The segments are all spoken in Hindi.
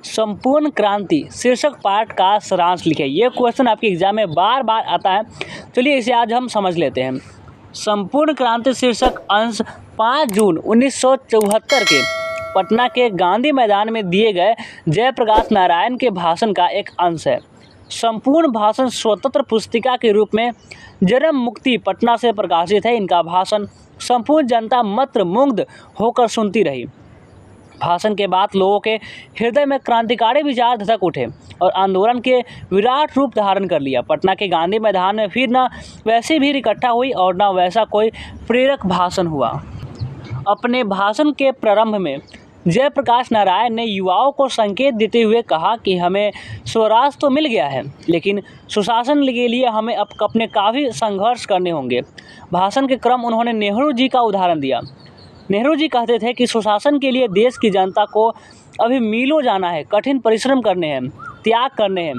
संपूर्ण क्रांति शीर्षक पाठ का सारांश लिखें। ये क्वेश्चन आपके एग्जाम में बार बार आता है। चलिए इसे आज हम समझ लेते हैं। संपूर्ण क्रांति शीर्षक अंश 5 जून 1974 के पटना के गांधी मैदान में दिए गए जयप्रकाश नारायण के भाषण का एक अंश है। संपूर्ण भाषण स्वतंत्र पुस्तिका के रूप में जन्म मुक्ति पटना से प्रकाशित है। इनका भाषण संपूर्ण जनता मात्र मुग्ध होकर सुनती रही। भाषण के बाद लोगों के हृदय में क्रांतिकारी विचार धधक उठे और आंदोलन के विराट रूप धारण कर लिया। पटना के गांधी मैदान में फिर न वैसी भीड़ इकट्ठा हुई और न वैसा कोई प्रेरक भाषण हुआ। अपने भाषण के प्रारंभ में जयप्रकाश नारायण ने युवाओं को संकेत देते हुए कहा कि हमें स्वराज तो मिल गया है, लेकिन सुशासन के लिए हमें अपने काफ़ी संघर्ष करने होंगे। भाषण के क्रम उन्होंने नेहरू जी का उदाहरण दिया। नेहरू जी कहते थे कि सुशासन के लिए देश की जनता को अभी मीलों जाना है, कठिन परिश्रम करने हैं, त्याग करने हैं।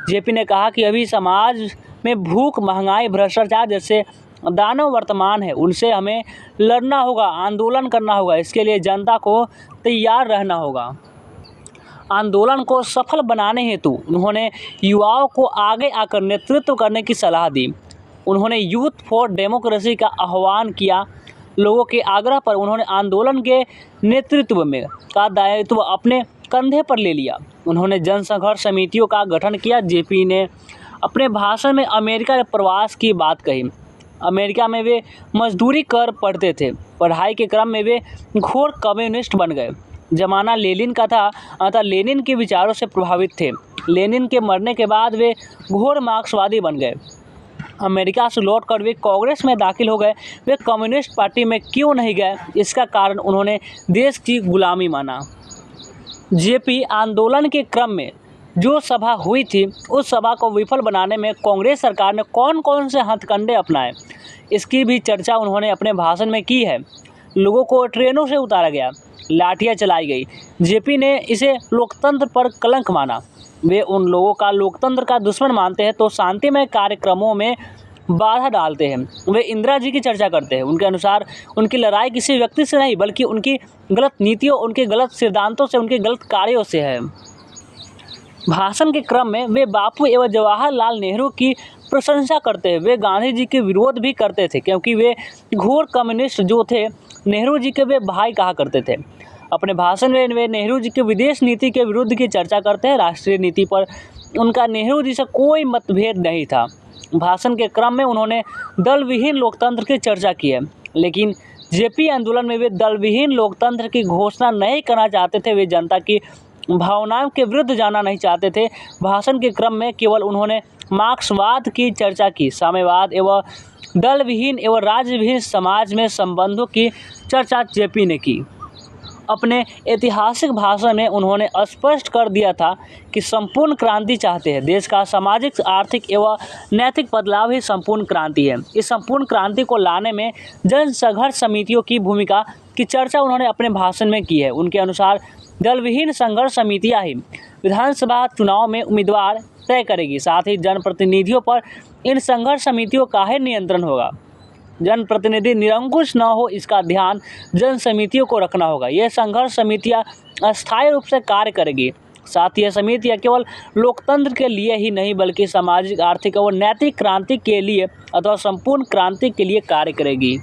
जेपी ने कहा कि अभी समाज में भूख, महंगाई, भ्रष्टाचार जैसे दानव वर्तमान है, उनसे हमें लड़ना होगा, आंदोलन करना होगा। इसके लिए जनता को तैयार रहना होगा। आंदोलन को सफल बनाने हेतु उन्होंने युवाओं को आगे आकर नेतृत्व करने की सलाह दी। उन्होंने यूथ फॉर डेमोक्रेसी का आह्वान किया। लोगों के आग्रह पर उन्होंने आंदोलन के नेतृत्व में का दायित्व अपने कंधे पर ले लिया। उन्होंने जनसंघर्ष समितियों का गठन किया। जेपी ने अपने भाषण में अमेरिका के प्रवास की बात कही। अमेरिका में वे मजदूरी कर पढ़ते थे। पढ़ाई के क्रम में वे घोर कम्युनिस्ट बन गए। जमाना लेनिन का था, अतः लेनिन के विचारों से प्रभावित थे। लेनिन के मरने के बाद वे घोर मार्क्सवादी बन गए। अमेरिका से लौटकर वे कांग्रेस में दाखिल हो गए। वे कम्युनिस्ट पार्टी में क्यों नहीं गए, इसका कारण उन्होंने देश की गुलामी माना। जेपी आंदोलन के क्रम में जो सभा हुई थी, उस सभा को विफल बनाने में कांग्रेस सरकार ने कौन कौन से हथकंडे अपनाए, इसकी भी चर्चा उन्होंने अपने भाषण में की है। लोगों को ट्रेनों से उतारा गया, लाठियां चलाई गई। जेपी ने इसे लोकतंत्र पर कलंक माना। वे उन लोगों का लोकतंत्र का दुश्मन मानते हैं तो शांतिमय कार्यक्रमों में बाधा डालते हैं। वे इंदिरा जी की चर्चा करते हैं। उनके अनुसार उनकी लड़ाई किसी व्यक्ति से नहीं, बल्कि उनकी गलत नीतियों, उनके गलत सिद्धांतों से, उनके गलत कार्यों से है। भाषण के क्रम में वे बापू एवं जवाहरलाल नेहरू की प्रशंसा करते हैं। वे गांधी जी के विरोध भी करते थे, क्योंकि वे घोर कम्युनिस्ट जो थे, नेहरू जी के वे भाई कहा करते थे। अपने भाषण में वे नेहरू जी के विदेश नीति के विरुद्ध की चर्चा करते हैं। राष्ट्रीय नीति पर उनका नेहरू जी से कोई मतभेद नहीं था। भाषण के क्रम में उन्होंने दल विहीन लोकतंत्र की चर्चा की है, लेकिन जेपी आंदोलन में वे दल विहीन लोकतंत्र की घोषणा नहीं करना चाहते थे। वे जनता की भावनाओं के विरुद्ध जाना नहीं चाहते थे। भाषण के क्रम में केवल उन्होंने मार्क्सवाद की चर्चा की। साम्यवाद एवं दल विहीन एवं राज्य विहीन समाज में संबंधों की चर्चा जेपी ने की। अपने ऐतिहासिक भाषण में उन्होंने स्पष्ट कर दिया था कि संपूर्ण क्रांति चाहते हैं। देश का सामाजिक, आर्थिक एवं नैतिक बदलाव ही संपूर्ण क्रांति है। इस संपूर्ण क्रांति को लाने में जन संघर्ष समितियों की भूमिका की चर्चा उन्होंने अपने भाषण में की है। उनके अनुसार दल विहीन संघर्ष समितियाँ ही विधानसभा चुनाव में उम्मीदवार तय करेगी। साथ ही जनप्रतिनिधियों पर इन संघर्ष समितियों का ही नियंत्रण होगा। जनप्रतिनिधि निरंकुश न हो, इसका ध्यान जन समितियों को रखना होगा। यह संघर्ष समितियां अस्थायी रूप से कार्य करेगी। साथ ही यह समितियां केवल लोकतंत्र के लिए ही नहीं, बल्कि सामाजिक, आर्थिक और नैतिक क्रांति के लिए अथवा संपूर्ण क्रांति के लिए कार्य करेगी।